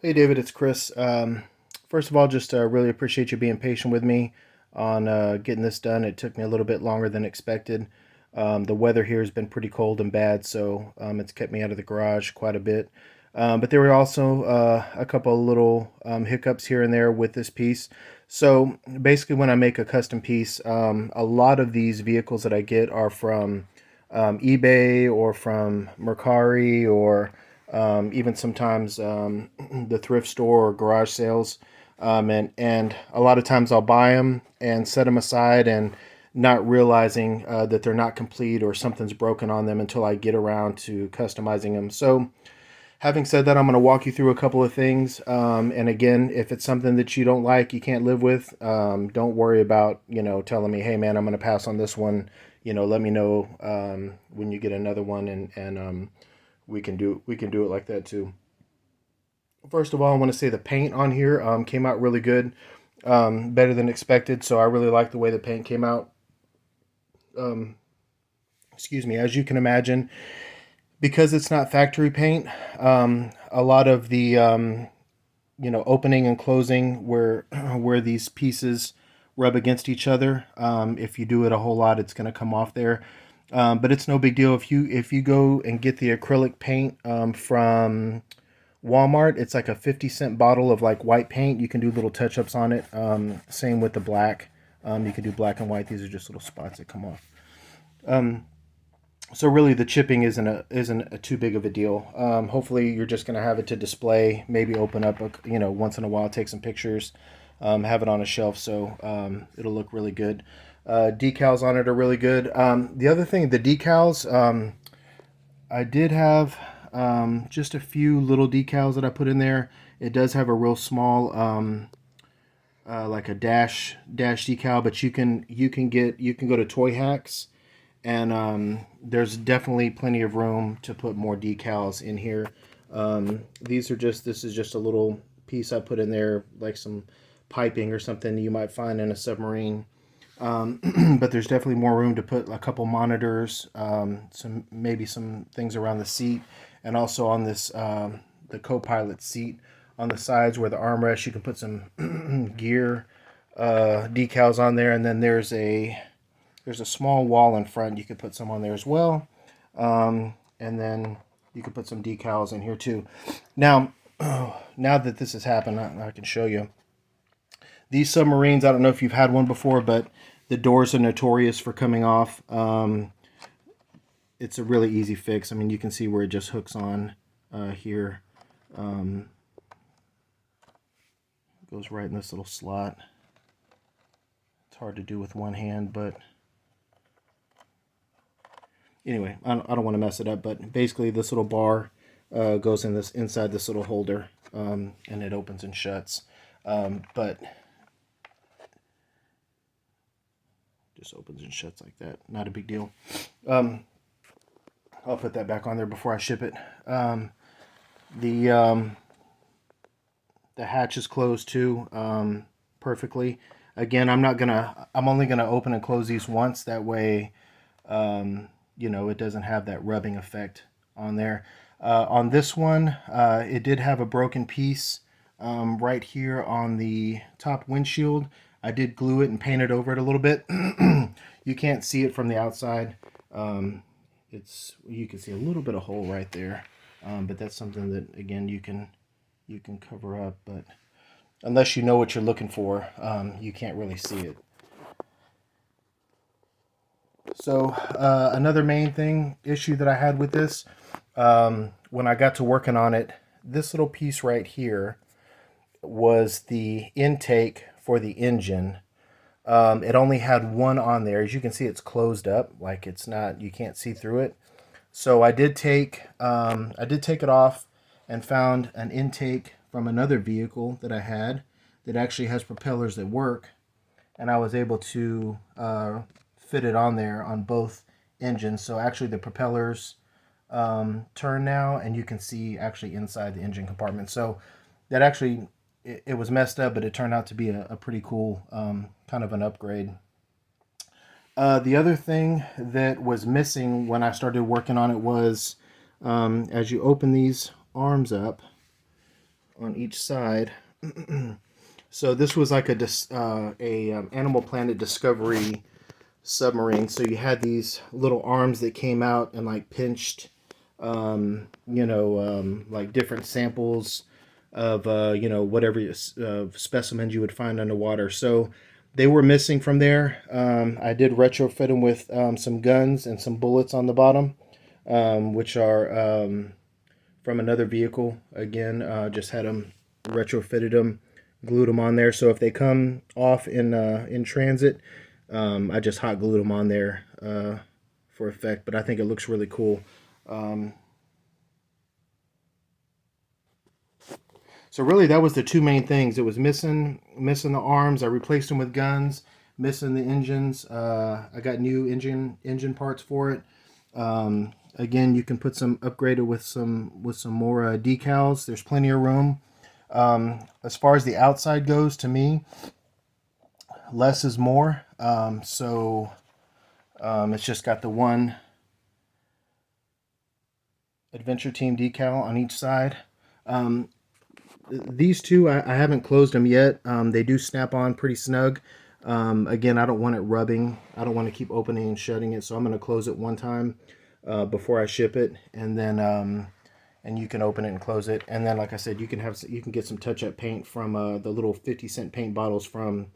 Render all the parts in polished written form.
Hey David, it's Chris. First of all, just really appreciate you being patient with me on getting this done. It took me a little bit longer than expected. The weather here has been pretty cold and bad, so it's kept me out of the garage quite a bit. But there were also a couple of little hiccups here and there with this piece. So basically, when I make a custom piece, a lot of these vehicles that I get are from eBay or from Mercari or even sometimes the thrift store or garage sales. And a lot of times I'll buy them and set them aside and not realizing that they're not complete or something's broken on them until I get around to customizing them. So, having said that, I'm going to walk you through a couple of things. And again, if it's something that you don't like, you can't live with, don't worry about telling me, hey man, I'm going to pass on this one. Let me know when you get another one, and we can do it like that too. First of all, I want to say the paint on here came out really good, better than expected. So I really like the way the paint came out. Um, Excuse me. As you can imagine, because it's not factory paint, a lot of the opening and closing where where these pieces rub against each other. If you do it a whole lot, it's going to come off there. But it's no big deal if you go and get the acrylic paint from Walmart. It's like a 50-cent bottle of like white paint. You can do little touch ups on it. Same with the black. You can do black and white. These are just little spots that come off. Um, so really, the chipping isn't a too big of a deal. Hopefully, you're just gonna have it to display. Maybe open up, once in a while, take some pictures, have it on a shelf, so it'll look really good. Decals on it are really good. The other thing, the decals, I did have just a few little decals that I put in there. It does have a real small, like a dash decal, but you can go to Toy Hacks, and there's definitely plenty of room to put more decals in here. This is just a little piece I put in there, like some piping or something you might find in a submarine. But there's definitely more room to put a couple monitors, some things around the seat, and also on this the co-pilot seat on the sides where the armrest. You can put some gear decals on there, and then there's a small wall in front. You could put some on there as well, and then you could put some decals in here too. Now, now that this has happened, I can show you. These submarines, I don't know if you've had one before, but the doors are notorious for coming off. It's a really easy fix. I mean, you can see where it just hooks on here. Um, Goes right in this little slot. It's hard to do with one hand, but anyway, I don't want to mess it up. But basically, this little bar goes inside this little holder, and it opens and shuts. But just opens and shuts like that. Not a big deal. Um, I'll put that back on there before I ship it. The the hatch is closed too, perfectly. Again, I'm only gonna open and close these once. That way, it doesn't have that rubbing effect on there. On this one, it did have a broken piece right here on the top windshield. I did glue it and paint it over it a little bit. You can't see it from the outside. You can see a little bit of hole right there, but that's something that again you can cover up. But unless you know what you're looking for, you can't really see it. So another main issue that I had with this, when I got to working on it, this little piece right here was the intake for the engine. It only had one on there. As you can see, it's closed up, like it's not. You can't see through it. So I did take it off and found an intake from another vehicle that I had that actually has propellers that work, and I was able to fit it on there on both engines. So actually, the propellers turn now, and you can see actually inside the engine compartment. So that actually it was messed up, but it turned out to be a pretty cool kind of an upgrade. The other thing that was missing when I started working on it was as you open these arms up, on each side. So this was like Animal Planet Discovery submarine. So you had these little arms that came out and like pinched, like different samples of whatever specimens you would find underwater. So they were missing from there. I did retrofit them with some guns and some bullets on the bottom, which are from another vehicle. Again, just had them retrofitted them, glued them on there. So if they come off in transit, I just hot glued them on there for effect. But I think it looks really cool. So really, that was the two main things. It was missing the arms. I replaced them with guns. Missing the engines. I got new engine parts for it. Again, you can put some upgraded with some more decals. There's plenty of room. As far as the outside goes, to me, less is more. It's just got the one Adventure Team decal on each side. These two, I haven't closed them yet. They do snap on pretty snug. Again, I don't want it rubbing. I don't want to keep opening and shutting it, so I'm going to close it one time before I ship it, and then and you can open it and close it. And then, like I said, you can get some touch-up paint from the little 50-cent paint bottles from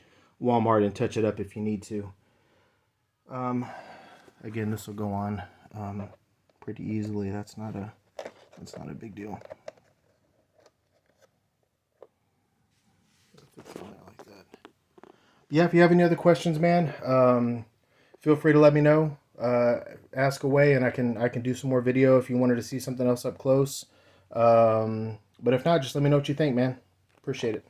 Walmart and touch it up if you need to. Again, this will go on pretty easily. That's not a big deal. Like that. Yeah, if you have any other questions, man, feel free to let me know. Ask away, and I can do some more video if you wanted to see something else up close. But if not, just let me know what you think, man. Appreciate it.